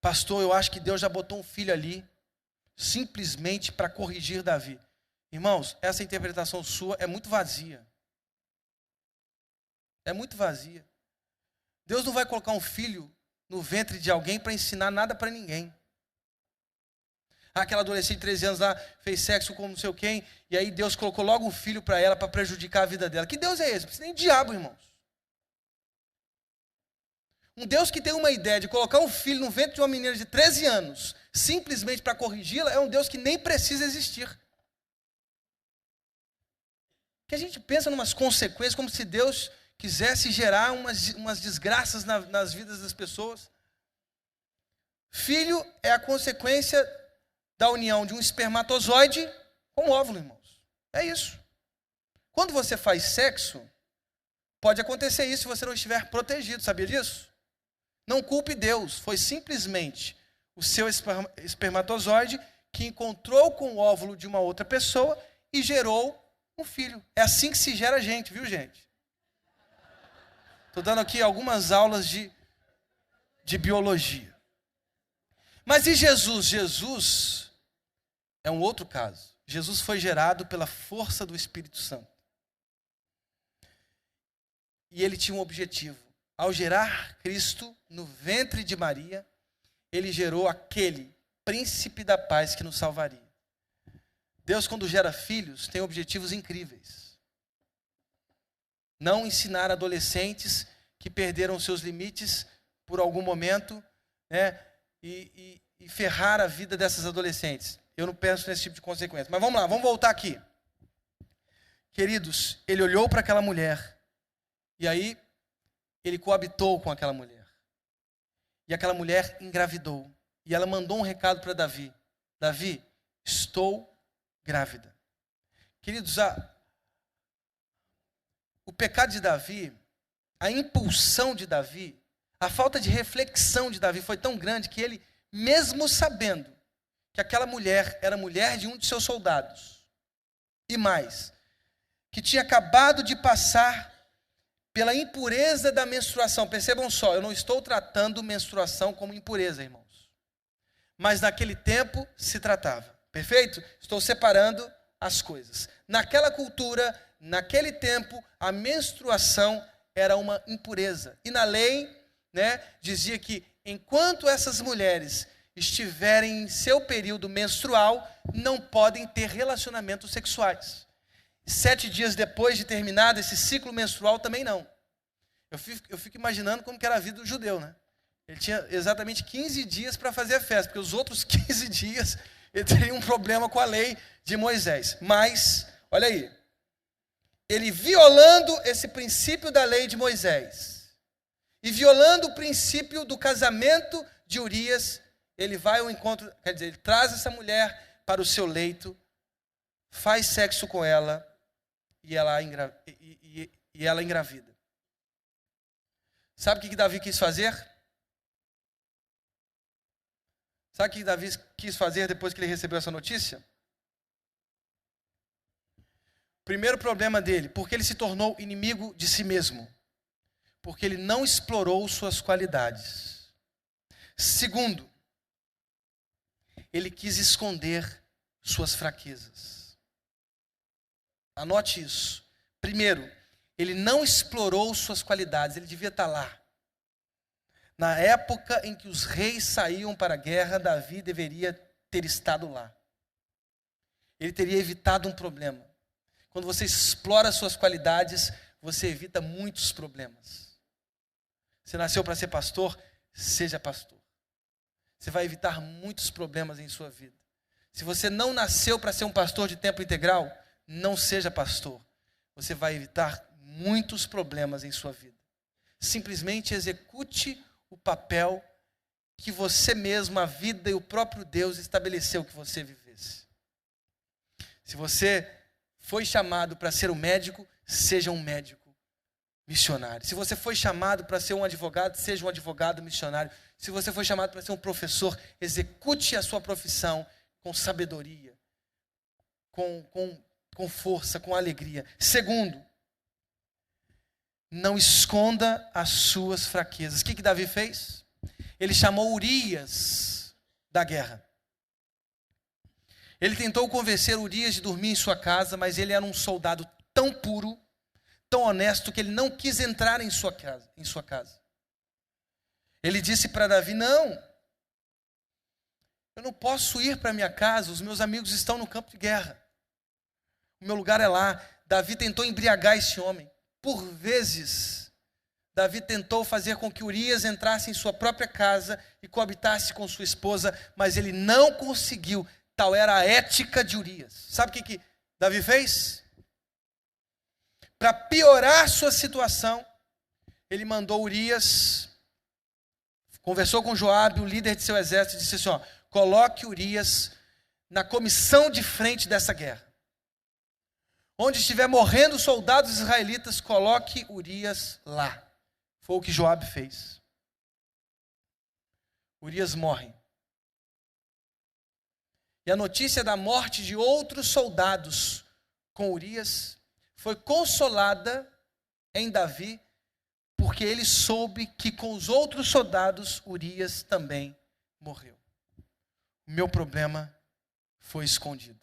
Pastor, eu acho que Deus já botou um filho ali, simplesmente para corrigir Davi. Irmãos, essa interpretação sua é muito vazia. É muito vazia. Deus não vai colocar um filho no ventre de alguém para ensinar nada para ninguém. Aquela adolescente de 13 anos lá fez sexo com não sei quem, e aí Deus colocou logo um filho para ela, para prejudicar a vida dela. Que Deus é esse? Não precisa nem de diabo, irmãos. Um Deus que tem uma ideia de colocar um filho no ventre de uma menina de 13 anos, simplesmente para corrigi-la, é um Deus que nem precisa existir. Que a gente pensa em umas consequências, como se Deus quisesse gerar umas desgraças nas vidas das pessoas. Filho é a consequência da união de um espermatozoide com um óvulo, irmãos. É isso. Quando você faz sexo, pode acontecer isso se você não estiver protegido, sabia disso? Não culpe Deus, foi simplesmente o seu espermatozoide que encontrou com o óvulo de uma outra pessoa e gerou um filho. É assim que se gera gente, viu, gente? Estou dando aqui algumas aulas de biologia. Mas e Jesus? Jesus é um outro caso. Jesus foi gerado pela força do Espírito Santo. E ele tinha um objetivo. Ao gerar Cristo no ventre de Maria, ele gerou aquele príncipe da paz que nos salvaria. Deus, quando gera filhos, tem objetivos incríveis. Não ensinar adolescentes que perderam seus limites por algum momento, né, e ferrar a vida dessas adolescentes. Eu não penso nesse tipo de consequência. Mas vamos lá, vamos voltar aqui. Queridos, ele olhou para aquela mulher, e aí ele coabitou com aquela mulher. E aquela mulher engravidou. E ela mandou um recado para Davi. Davi, estou grávida. Queridos, o pecado de Davi, a impulsão de Davi, a falta de reflexão de Davi foi tão grande que ele, mesmo sabendo que aquela mulher era mulher de um de seus soldados, e mais, que tinha acabado de passar pela impureza da menstruação. Percebam só, eu não estou tratando menstruação como impureza, irmãos. Mas naquele tempo se tratava. Perfeito? Estou separando as coisas. Naquela cultura, naquele tempo, a menstruação era uma impureza. E na lei, né, dizia que enquanto essas mulheres estiverem em seu período menstrual, não podem ter relacionamentos sexuais. 7 dias depois de terminado esse ciclo menstrual, também não. Eu fico imaginando como que era a vida do judeu, né? Ele tinha exatamente 15 dias para fazer a festa, porque os outros 15 dias ele teria um problema com a lei de Moisés. Mas, olha aí, ele violando esse princípio da lei de Moisés, e violando o princípio do casamento de Urias, ele vai ao encontro, quer dizer, ele traz essa mulher para o seu leito, faz sexo com ela, e ela engravida. Sabe o que Davi quis fazer? Sabe o que Davi quis fazer depois que ele recebeu essa notícia? Primeiro problema dele, porque ele se tornou inimigo de si mesmo. Porque ele não explorou suas qualidades. Segundo, ele quis esconder suas fraquezas. Anote isso. Primeiro, ele não explorou suas qualidades, ele devia estar lá. Na época em que os reis saíam para a guerra, Davi deveria ter estado lá. Ele teria evitado um problema. Quando você explora suas qualidades, você evita muitos problemas. Você nasceu para ser pastor? Seja pastor. Você vai evitar muitos problemas em sua vida. Se você não nasceu para ser um pastor de tempo integral, não seja pastor. Você vai evitar muitos problemas em sua vida. Simplesmente execute o papel que você mesmo, a vida e o próprio Deus estabeleceu que você vivesse. Se você foi chamado para ser um médico, seja um médico missionário. Se você foi chamado para ser um advogado, seja um advogado missionário. Se você foi chamado para ser um professor, execute a sua profissão com sabedoria, com força, com alegria. Segundo, não esconda as suas fraquezas. O que Davi fez? Ele chamou Urias da guerra. Ele tentou convencer Urias de dormir em sua casa, mas ele era um soldado tão puro, tão honesto, que ele não quis entrar em sua casa. Ele disse para Davi: não, Eu não posso ir para minha casa, os meus amigos estão no campo de guerra. O meu lugar é lá. Davi tentou embriagar esse homem. Por vezes, Davi tentou fazer com que Urias entrasse em sua própria casa e coabitasse com sua esposa, mas ele não conseguiu. Tal era a ética de Urias. Sabe o que Davi fez? Para piorar sua situação, ele mandou Urias, conversou com Joabe, o líder de seu exército, e disse assim, ó, coloque Urias na comissão de frente dessa guerra. Onde estiver morrendo soldados israelitas, coloque Urias lá. Foi o que Joabe fez. Urias morre. E a notícia da morte de outros soldados com Urias foi consolada em Davi, porque ele soube que com os outros soldados Urias também morreu. O meu problema foi escondido.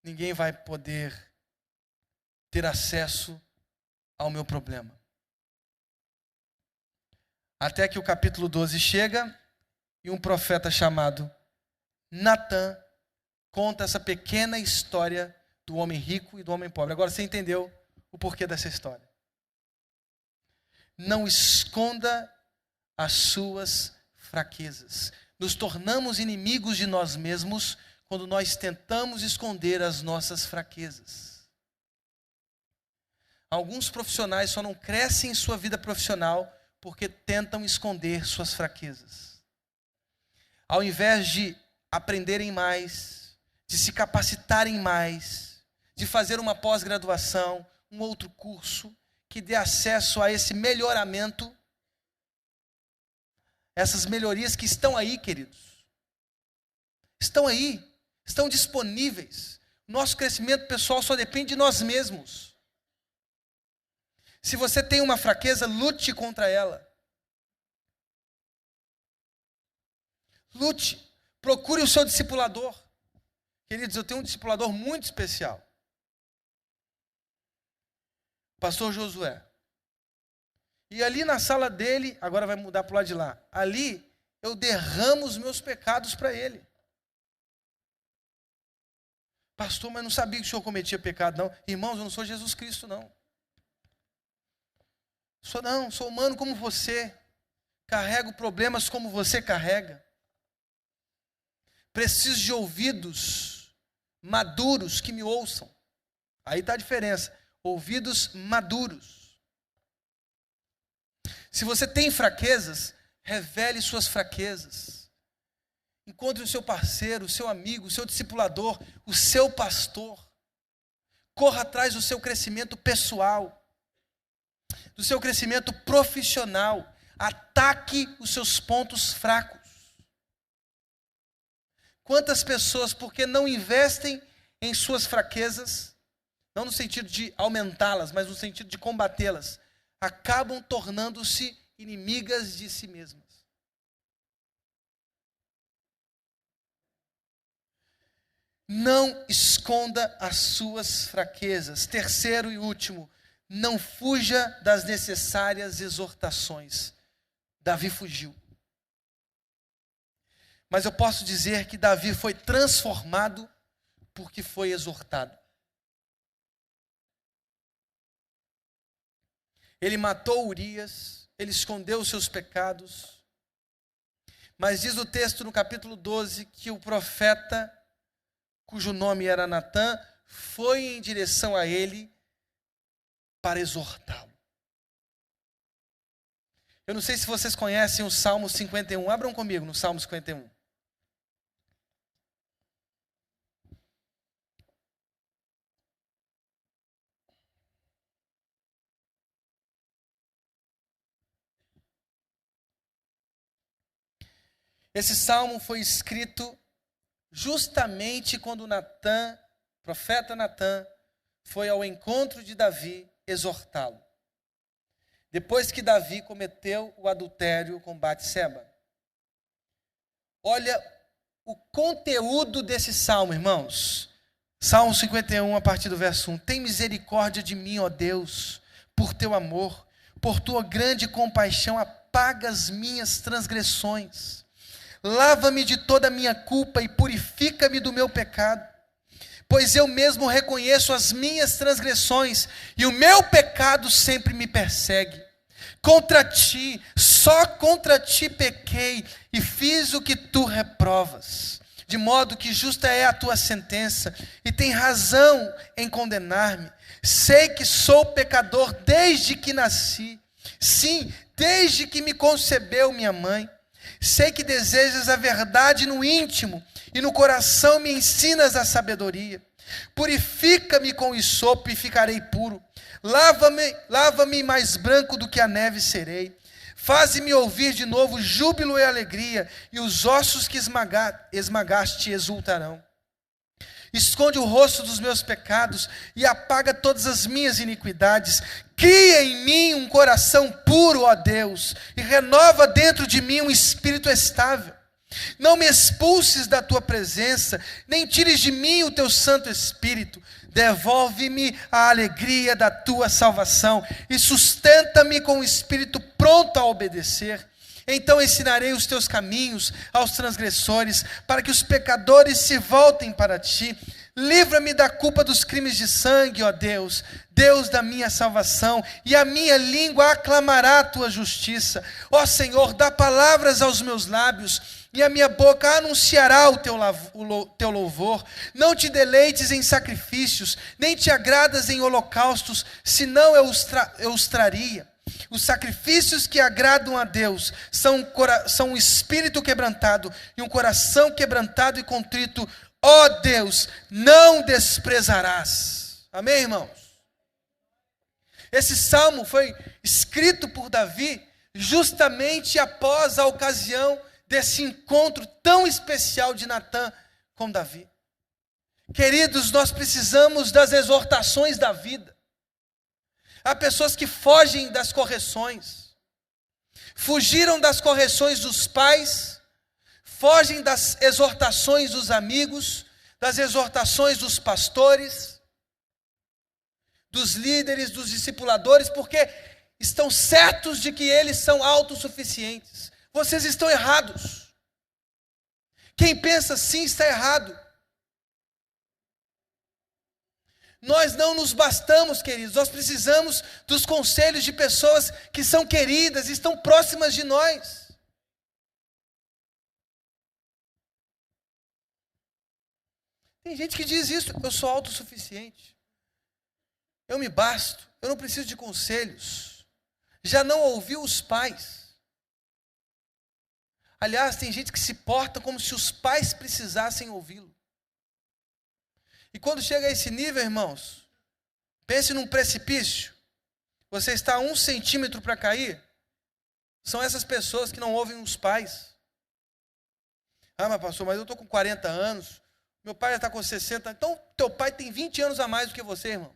Ninguém vai poder ter acesso ao meu problema. Até que o capítulo 12 chega e um profeta chamado Natã conta essa pequena história do homem rico e do homem pobre. Agora você entendeu o porquê dessa história. Não esconda as suas fraquezas. Nos tornamos inimigos de nós mesmos quando nós tentamos esconder as nossas fraquezas. Alguns profissionais só não crescem em sua vida profissional porque tentam esconder suas fraquezas. Ao invés de aprenderem mais, de se capacitarem mais, de fazer uma pós-graduação, um outro curso que dê acesso a esse melhoramento, essas melhorias que estão aí, queridos. Estão aí, estão disponíveis. Nosso crescimento pessoal só depende de nós mesmos. Se você tem uma fraqueza, lute contra ela. Lute, procure o seu discipulador. Queridos, eu tenho um discipulador muito especial. Pastor Josué. E ali na sala dele, agora vai mudar para o lado de lá. Ali eu derramo os meus pecados para ele. Pastor, mas não sabia que o senhor cometia pecado, não. Irmãos, eu não sou Jesus Cristo, não. Sou humano como você. Carrego problemas como você carrega. Preciso de ouvidos maduros que me ouçam. Aí está a diferença. Ouvidos maduros. Se você tem fraquezas, revele suas fraquezas. Encontre o seu parceiro, o seu amigo, o seu discipulador, o seu pastor. Corra atrás do seu crescimento pessoal, do seu crescimento profissional. Ataque os seus pontos fracos. Quantas pessoas, porque não investem em suas fraquezas, não no sentido de aumentá-las, mas no sentido de combatê-las, acabam tornando-se inimigas de si mesmas. Não esconda as suas fraquezas. Terceiro e último, não fuja das necessárias exortações. Davi fugiu. Mas eu posso dizer que Davi foi transformado porque foi exortado. Ele matou Urias, ele escondeu os seus pecados. Mas diz o texto no capítulo 12 que o profeta, cujo nome era Natã, foi em direção a ele para exortá-lo. Eu não sei se vocês conhecem o Salmo 51. Abram comigo no Salmo 51. Esse salmo foi escrito justamente quando Natã, profeta Natã, foi ao encontro de Davi exortá-lo. Depois que Davi cometeu o adultério com Batseba. Olha o conteúdo desse salmo, irmãos. Salmo 51, a partir do verso 1. Tem misericórdia de mim, ó Deus, por teu amor, por tua grande compaixão, apaga as minhas transgressões. Lava-me de toda a minha culpa e purifica-me do meu pecado. Pois eu mesmo reconheço as minhas transgressões e o meu pecado sempre me persegue. Contra ti, só contra ti pequei e fiz o que tu reprovas. De modo que justa é a tua sentença e tem razão em condenar-me. Sei que sou pecador desde que nasci. Sim, desde que me concebeu minha mãe. Sei que desejas a verdade no íntimo e no coração me ensinas a sabedoria. Purifica-me com hisopo e ficarei puro. Lava-me mais branco do que a neve serei. Faze-me ouvir de novo júbilo e alegria, e os ossos que esmagaste exultarão. Esconde o rosto dos meus pecados e apaga todas as minhas iniquidades. Cria em mim um coração puro, ó Deus, e renova dentro de mim um espírito estável. Não me expulses da tua presença, nem tires de mim o teu Santo Espírito. Devolve-me a alegria da tua salvação e sustenta-me com o espírito pronto a obedecer. Então ensinarei os teus caminhos aos transgressores, para que os pecadores se voltem para ti. Livra-me da culpa dos crimes de sangue, ó Deus, Deus da minha salvação, e a minha língua aclamará a tua justiça. Ó Senhor, dá palavras aos meus lábios, e a minha boca anunciará o teu louvor. Não te deleites em sacrifícios, nem te agradas em holocaustos, senão eu os traria. Os sacrifícios que agradam a Deus são um espírito quebrantado e um coração quebrantado e contrito. Ó Deus, não desprezarás. Amém, irmãos? Esse salmo foi escrito por Davi justamente após a ocasião desse encontro tão especial de Natã com Davi. Queridos, nós precisamos das exortações da vida. Há pessoas que fogem das correções, fugiram das correções dos pais, fogem das exortações dos amigos, das exortações dos pastores, dos líderes, dos discipuladores, porque estão certos de que eles são autossuficientes. Vocês estão errados. Quem pensa assim está errado. Nós não nos bastamos, queridos, nós precisamos dos conselhos de pessoas que são queridas, estão próximas de nós. Tem gente que diz isso: eu sou autossuficiente, eu me basto, eu não preciso de conselhos. Já não ouviu os pais. Aliás, tem gente que se porta como se os pais precisassem ouvi-lo. E quando chega a esse nível, irmãos, pense num precipício. Você está a 1 centímetro para cair. São essas pessoas que não ouvem os pais. Ah, mas pastor, mas eu estou com 40 anos. Meu pai já está com 60. Então, teu pai tem 20 anos a mais do que você, irmão.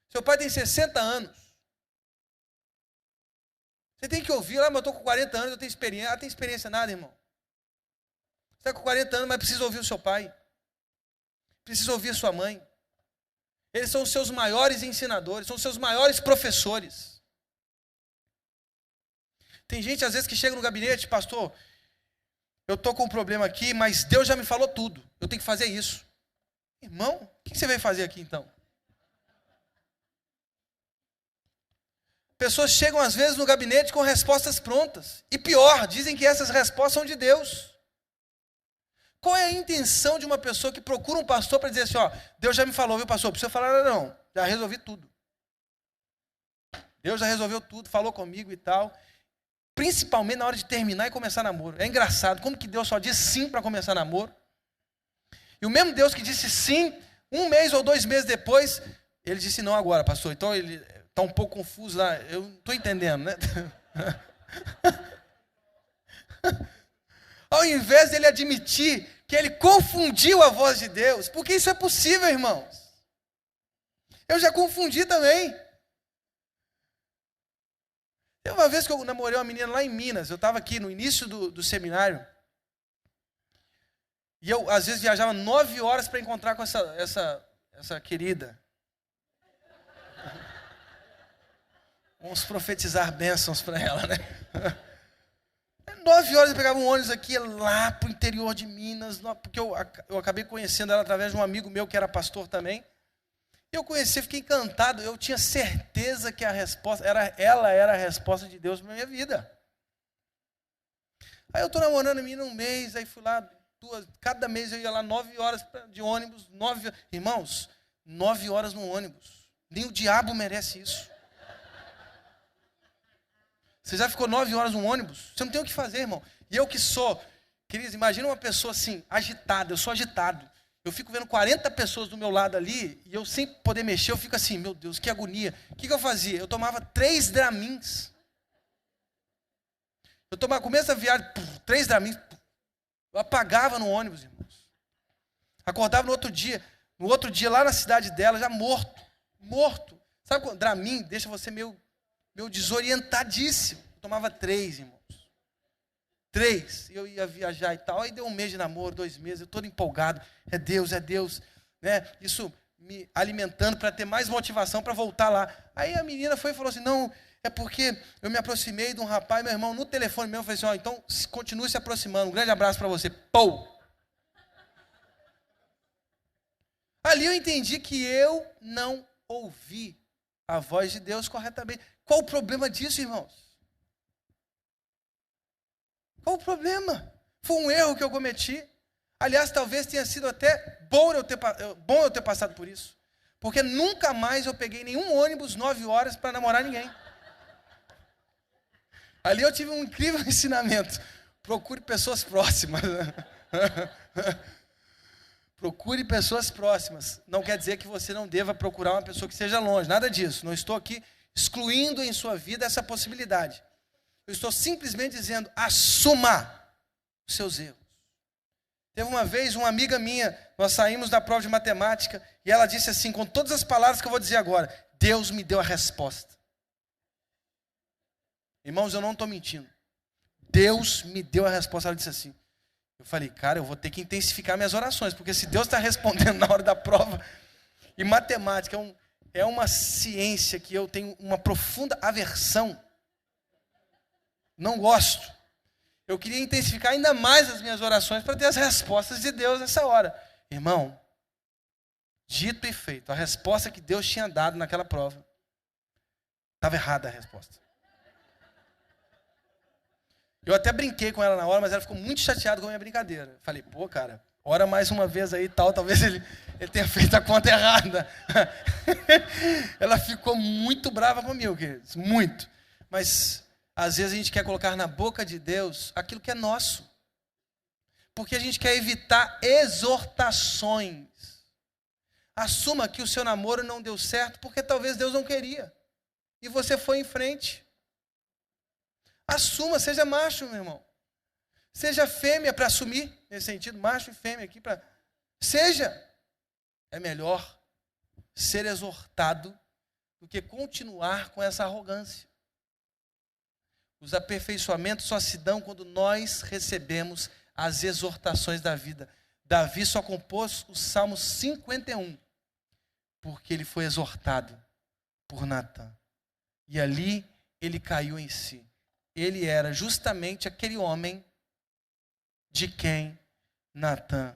Seu pai tem 60 anos. Você tem que ouvir, mas eu estou com 40 anos, eu tenho experiência. Ah, tem experiência nada, irmão. Você está com 40 anos, mas precisa ouvir o seu pai. Precisa ouvir a sua mãe. Eles são os seus maiores ensinadores, são os seus maiores professores. Tem gente, às vezes, que chega no gabinete: pastor, eu estou com um problema aqui, mas Deus já me falou tudo. Eu tenho que fazer isso. Irmão, o que você veio fazer aqui, então? Pessoas chegam às vezes no gabinete com respostas prontas. E pior, dizem que essas respostas são de Deus. Qual é a intenção de uma pessoa que procura um pastor para dizer assim: ó, Deus já me falou, viu, pastor? Não precisa falar nada não, já resolvi tudo. Deus já resolveu tudo, falou comigo e tal. Principalmente na hora de terminar e começar namoro. É engraçado, como que Deus só diz sim para começar namoro? E o mesmo Deus que disse sim, 1 mês ou 2 meses depois, ele disse não agora, pastor. Então ele está um pouco confuso lá, eu não estou entendendo, né? Ao invés dele admitir que ele confundiu a voz de Deus, porque isso é possível, irmãos. Eu já confundi também. Teve uma vez que eu namorei uma menina lá em Minas, eu estava aqui no início do seminário, e eu às vezes viajava 9 horas para encontrar com essa querida. Vamos profetizar bênçãos para ela, né? 9 horas eu pegava um ônibus aqui lá pro interior de Minas, porque eu acabei conhecendo ela através de um amigo meu que era pastor também. Eu conheci, fiquei encantado, eu tinha certeza que a resposta, ela era a resposta de Deus para minha vida. Aí eu estou namorando a menina um mês, aí fui lá, cada mês eu ia lá 9 horas de ônibus, irmãos, 9 horas no ônibus. Nem o diabo merece isso. Você já ficou 9 horas no ônibus? Você não tem o que fazer, irmão. E eu que sou, queridos, imagina uma pessoa assim, agitada, eu sou agitado. Eu fico vendo 40 pessoas do meu lado ali, e eu sem poder mexer, eu fico assim, meu Deus, que agonia. O que eu fazia? Eu tomava 3 Dramins. Eu tomava, começo da viagem, 3 Dramins. Eu apagava no ônibus, irmãos. Acordava no outro dia lá na cidade dela, já morto. Sabe quando Dramin deixa você meio desorientadíssimo. Eu tomava 3, irmãos. 3. Eu ia viajar e tal. Aí deu 1 mês de namoro, 2 meses, eu todo empolgado. É Deus, né? Isso me alimentando para ter mais motivação para voltar lá. Aí a menina foi e falou assim, não, é porque eu me aproximei de um rapaz, meu irmão, no telefone mesmo, eu falei assim, ó, então continue se aproximando. Um grande abraço para você. Pou! Ali eu entendi que eu não ouvi a voz de Deus corretamente. Qual o problema disso, irmãos? Qual o problema? Foi um erro que eu cometi. Aliás, talvez tenha sido até bom eu ter passado por isso. Porque nunca mais eu peguei nenhum ônibus 9 horas para namorar ninguém. Ali eu tive um incrível ensinamento. Procure pessoas próximas. Procure pessoas próximas. Não quer dizer que você não deva procurar uma pessoa que esteja longe. Nada disso. Não estou aqui excluindo em sua vida essa possibilidade. Eu estou simplesmente dizendo, assuma os seus erros. Teve uma vez uma amiga minha, nós saímos da prova de matemática, e ela disse assim, com todas as palavras que eu vou dizer agora, Deus me deu a resposta. Irmãos, eu não estou mentindo. Deus me deu a resposta. Ela disse assim. Eu falei, cara, eu vou ter que intensificar minhas orações, porque se Deus está respondendo na hora da prova, e matemática é uma ciência que eu tenho uma profunda aversão, não gosto. Eu queria intensificar ainda mais as minhas orações para ter as respostas de Deus nessa hora. Irmão, dito e feito, a resposta que Deus tinha dado naquela prova, estava errada a resposta. Eu até brinquei com ela na hora, mas ela ficou muito chateada com a minha brincadeira. Falei, pô, cara, ora mais uma vez aí e tal, talvez ele tenha feito a conta errada. Ela ficou muito brava comigo, queridos, muito. Mas, às vezes, a gente quer colocar na boca de Deus aquilo que é nosso. Porque a gente quer evitar exortações. Assuma que o seu namoro não deu certo porque talvez Deus não queria. E você foi em frente. Assuma, seja macho, meu irmão. Seja fêmea para assumir, nesse sentido, macho e fêmea aqui para... Seja. É melhor ser exortado do que continuar com essa arrogância. Os aperfeiçoamentos só se dão quando nós recebemos as exortações da vida. Davi só compôs o Salmo 51, porque ele foi exortado por Natã. E ali ele caiu em si. Ele era justamente aquele homem de quem Natã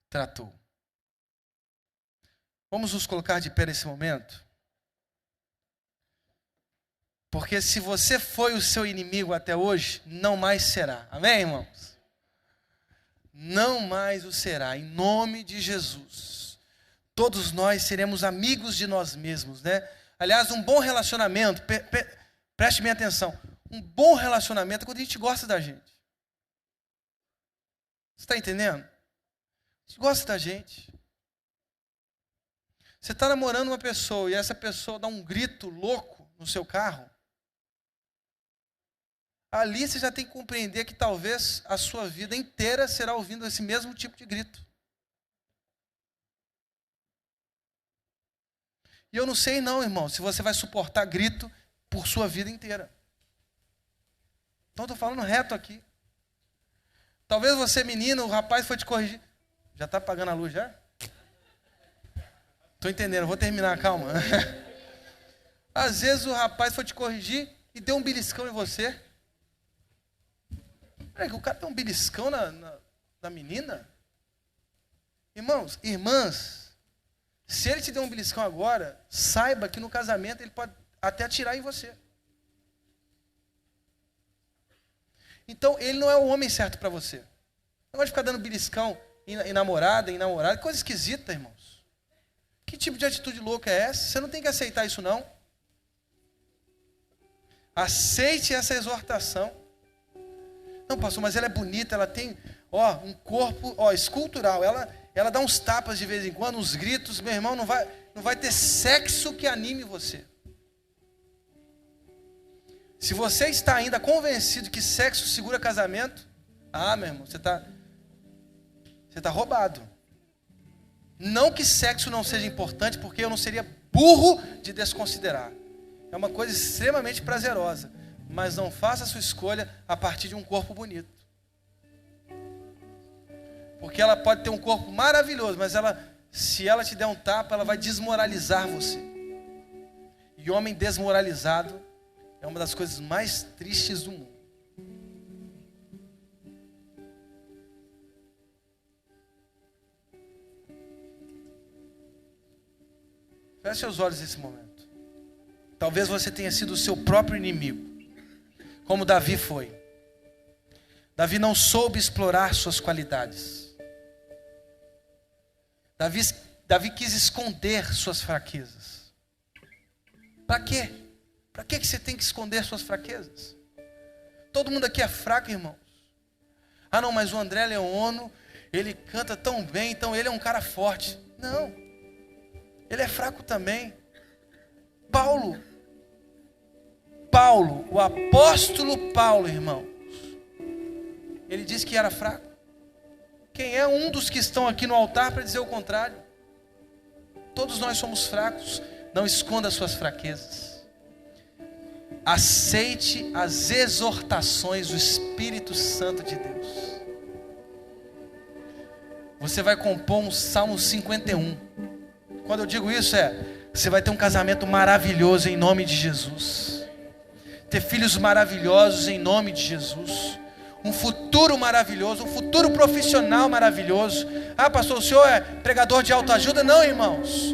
tratou. Vamos nos colocar de pé nesse momento? Porque se você foi o seu inimigo até hoje, não mais será. Amém, irmãos? Não mais o será, em nome de Jesus. Todos nós seremos amigos de nós mesmos, né? Aliás, um bom relacionamento... Preste bem atenção. Um bom relacionamento é quando a gente gosta da gente. Você está entendendo? A gente gosta da gente. Você está namorando uma pessoa e essa pessoa dá um grito louco no seu carro. Ali você já tem que compreender que talvez a sua vida inteira será ouvindo esse mesmo tipo de grito. E eu não sei não, irmão, se você vai suportar grito por sua vida inteira. Então estou falando reto aqui. Talvez você, menino, o rapaz foi te corrigir. Já está apagando a luz já? Estou entendendo, vou terminar, calma. Às vezes o rapaz foi te corrigir e deu um beliscão em você. Peraí, o cara deu um beliscão na menina? Irmãos, irmãs, se ele te deu um beliscão agora, saiba que no casamento ele pode até atirar em você. Então, ele não é o homem certo para você. Não gosta de ficar dando beliscão em namorada, coisa esquisita, irmãos. Que tipo de atitude louca é essa? Você não tem que aceitar isso, não. Aceite essa exortação. Não, pastor, mas ela é bonita, ela tem um corpo escultural. Ela dá uns tapas de vez em quando, uns gritos. Meu irmão, não vai ter sexo que anime você. Se você está ainda convencido que sexo segura casamento, meu irmão, você está roubado. Não que sexo não seja importante, porque eu não seria burro de desconsiderar. É uma coisa extremamente prazerosa, mas não faça a sua escolha a partir de um corpo bonito. Porque ela pode ter um corpo maravilhoso, mas se ela te der um tapa, ela vai desmoralizar você. E homem desmoralizado é uma das coisas mais tristes do mundo. Feche seus olhos nesse momento. Talvez você tenha sido o seu próprio inimigo, como Davi foi. Davi não soube explorar suas qualidades. Davi quis esconder suas fraquezas. Para quê? Para que você tem que esconder suas fraquezas? Todo mundo aqui é fraco, irmãos. Não, mas o André Leono, ele canta tão bem, então ele é um cara forte. Não, ele é fraco também. Paulo, o apóstolo Paulo, irmãos, ele disse que era fraco. Quem é um dos que estão aqui no altar para dizer o contrário? Todos nós somos fracos. Não esconda suas fraquezas. Aceite as exortações do Espírito Santo de Deus. Você vai compor um Salmo 51. Quando eu digo isso você vai ter um casamento maravilhoso em nome de Jesus. Ter filhos maravilhosos em nome de Jesus. Um futuro maravilhoso, um futuro profissional maravilhoso. Pastor, o senhor é pregador de autoajuda? Não, irmãos.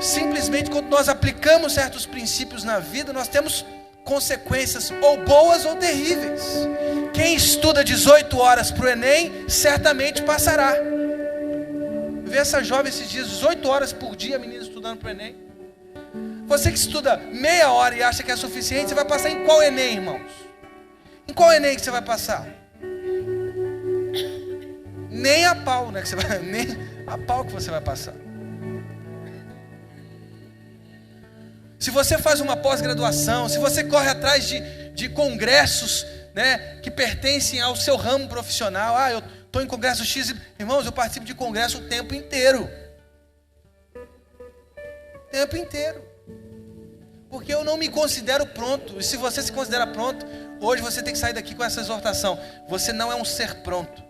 Simplesmente quando nós aplicamos certos princípios na vida, nós temos consequências ou boas ou terríveis. Quem estuda 18 horas para o Enem, certamente passará. Eu vi essa jovem esses dias, 18 horas por dia, a menina estudando para o Enem. Você que estuda meia hora e acha que é suficiente, você vai passar em qual Enem, irmãos? Em qual Enem que você vai passar? Nem a pau, né? Nem a pau que você vai passar. Se você faz uma pós-graduação, se você corre atrás de congressos, né, que pertencem ao seu ramo profissional. Eu estou em congresso X, irmãos, eu participo de congresso o tempo inteiro. O tempo inteiro. Porque eu não me considero pronto. E se você se considera pronto, hoje você tem que sair daqui com essa exortação. Você não é um ser pronto.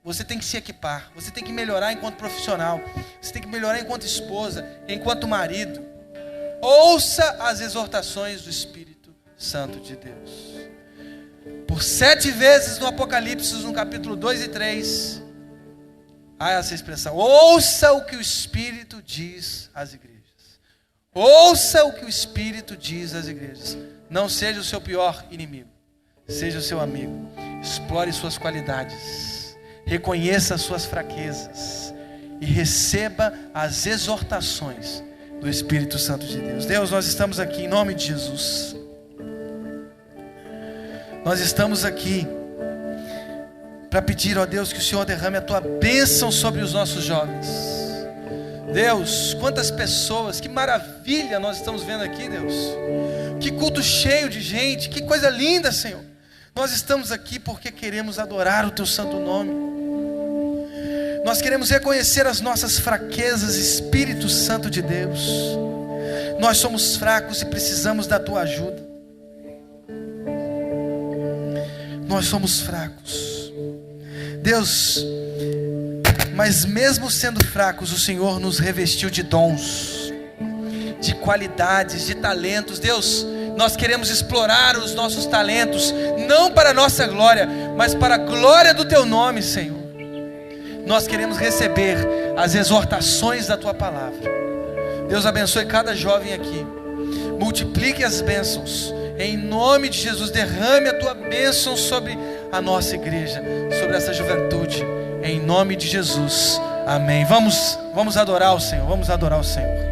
Você tem que se equipar, você tem que melhorar enquanto profissional, você tem que melhorar enquanto esposa, enquanto marido. Ouça as exortações do Espírito Santo de Deus. Por 7 vezes no Apocalipse, no capítulo 2 e 3, há essa expressão: ouça o que o Espírito diz às igrejas. Ouça o que o Espírito diz às igrejas. Não seja o seu pior inimigo, seja o seu amigo. Explore suas qualidades. Reconheça as suas fraquezas e receba as exortações do Espírito Santo de Deus. Deus, nós estamos aqui em nome de Jesus. Nós estamos aqui para pedir, ó Deus, que o Senhor derrame a Tua bênção sobre os nossos jovens. Deus, quantas pessoas, que maravilha nós estamos vendo aqui, Deus. Que culto cheio de gente, que coisa linda, Senhor. Nós estamos aqui porque queremos adorar o Teu santo nome. Nós queremos reconhecer as nossas fraquezas, Espírito Santo de Deus. Nós somos fracos e precisamos da Tua ajuda. Nós somos fracos. Deus, mas mesmo sendo fracos, o Senhor nos revestiu de dons, de qualidades, de talentos. Deus, nós queremos explorar os nossos talentos, não para a nossa glória, mas para a glória do Teu nome, Senhor. Nós queremos receber as exortações da Tua palavra. Deus, abençoe cada jovem aqui, multiplique as bênçãos, em nome de Jesus. Derrame a Tua bênção sobre a nossa igreja, sobre essa juventude, em nome de Jesus, amém. Vamos adorar o Senhor, vamos adorar o Senhor.